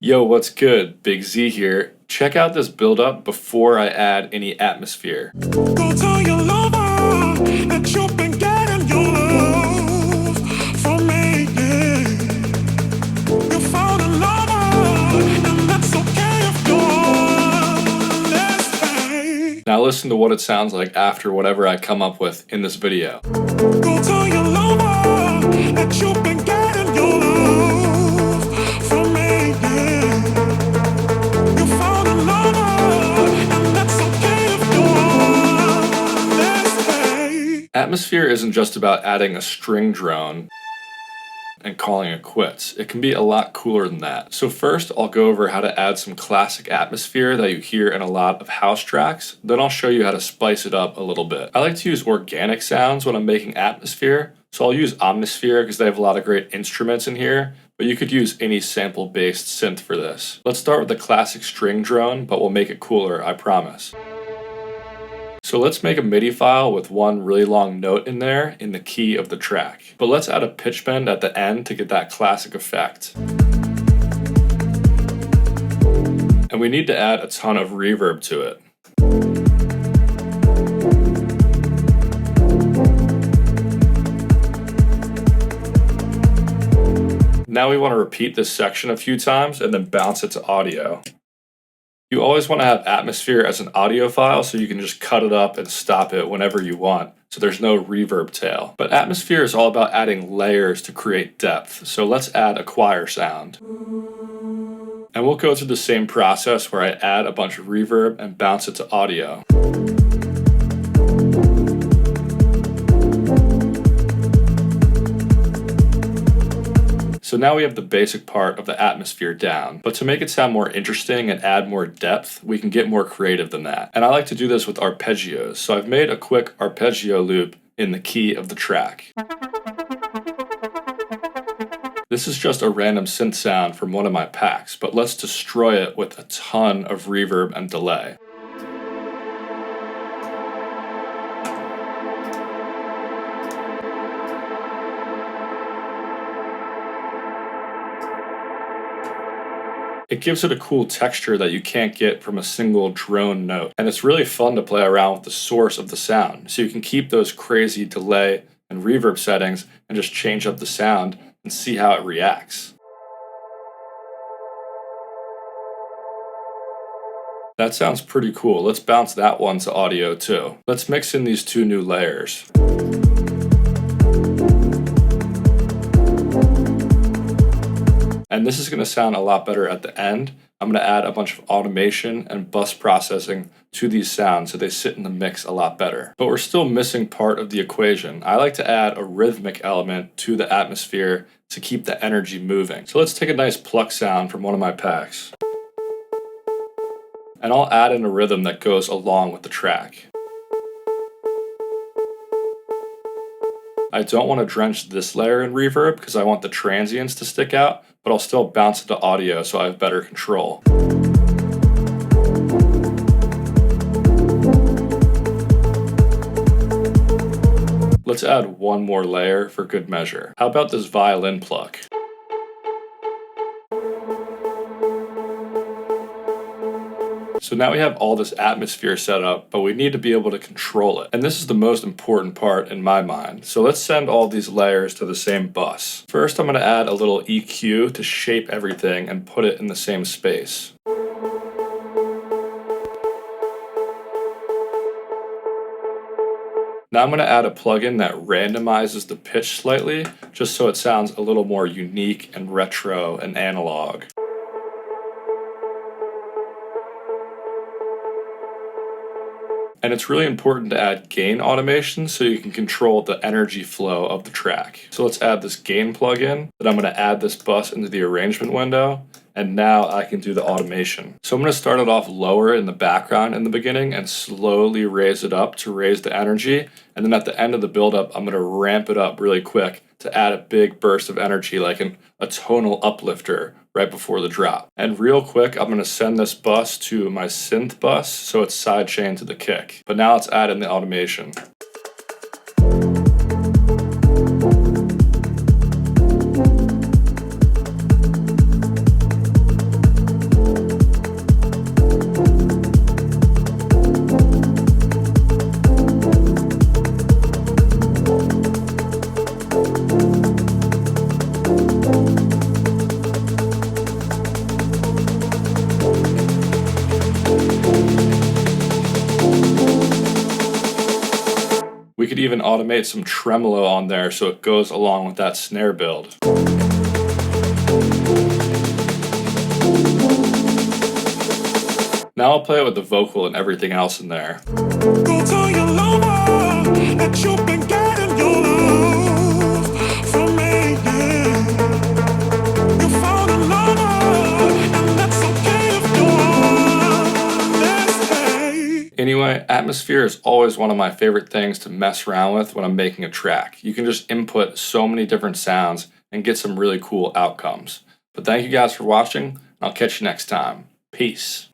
Yo, what's good? Big Z here. Check out this build up before I add any atmosphere. Go tell your lover that you've been getting your love from me. Yeah. You found a lover, and that's okay if you're less. Now listen to what it sounds like after whatever I come up with in this video. Go tell your lover that you've been getting your love from me. Yeah. You found a lover, and that's okay if you're less. Atmosphere isn't just about adding a string drone and calling it quits. It can be a lot cooler than that. So first, I'll go over how to add some classic atmosphere that you hear in a lot of house tracks. Then I'll show you how to spice it up a little bit. I like to use organic sounds when I'm making atmosphere. So I'll use Omnisphere because they have a lot of great instruments in here, but you could use any sample-based synth for this. Let's start with the classic string drone, but we'll make it cooler, I promise. So let's make a MIDI file with one really long note in there in the key of the track. But let's add a pitch bend at the end to get that classic effect. And we need to add a ton of reverb to it. Now we want to repeat this section a few times and then bounce it to audio. You always want to have atmosphere as an audio file so you can just cut it up and stop it whenever you want, so there's no reverb tail. But atmosphere is all about adding layers to create depth, so let's add a choir sound. And we'll go through the same process where I add a bunch of reverb and bounce it to audio. So now we have the basic part of the atmosphere down, but to make it sound more interesting and add more depth, we can get more creative than that. And I like to do this with arpeggios, so I've made a quick arpeggio loop in the key of the track. This is just a random synth sound from one of my packs, but let's destroy it with a ton of reverb and delay. It gives it a cool texture that you can't get from a single drone note. And it's really fun to play around with the source of the sound. So you can keep those crazy delay and reverb settings and just change up the sound and see how it reacts. That sounds pretty cool. Let's bounce that one to audio too. Let's mix in these two new layers. And this is going to sound a lot better at the end. I'm going to add a bunch of automation and bus processing to these sounds so they sit in the mix a lot better. But we're still missing part of the equation. I like to add a rhythmic element to the atmosphere to keep the energy moving. So let's take a nice pluck sound from one of my packs. And I'll add in a rhythm that goes along with the track. I don't want to drench this layer in reverb because I want the transients to stick out, but I'll still bounce it to audio so I have better control. Let's add one more layer for good measure. How about this violin pluck? So now we have all this atmosphere set up, but we need to be able to control it. And this is the most important part in my mind. So let's send all these layers to the same bus. First, I'm going to add a little EQ to shape everything and put it in the same space. Now I'm going to add a plugin that randomizes the pitch slightly, just so it sounds a little more unique and retro and analog. And it's really important to add gain automation so you can control the energy flow of the track. So let's add this gain plugin. Then I'm going to add this bus into the arrangement window. And now I can do the automation. So I'm going to start it off lower in the background in the beginning and slowly raise it up to raise the energy. And then at the end of the buildup, I'm going to ramp it up really quick to add a big burst of energy like a tonal uplifter right before the drop. And real quick, I'm going to send this bus to my synth bus so it's sidechained to the kick. But now let's add in the automation. could even automate some tremolo on there so it goes along with that snare build. Now I'll play it with the vocal and everything else in there. Go tell your lover that you've been getting your love from me. You found a lover, and that's okay if you're honest. Anyway, atmosphere is always one of my favorite things to mess around with when I'm making a track. You can just input so many different sounds and get some really cool outcomes. But thank you guys for watching, and I'll catch you next time. Peace.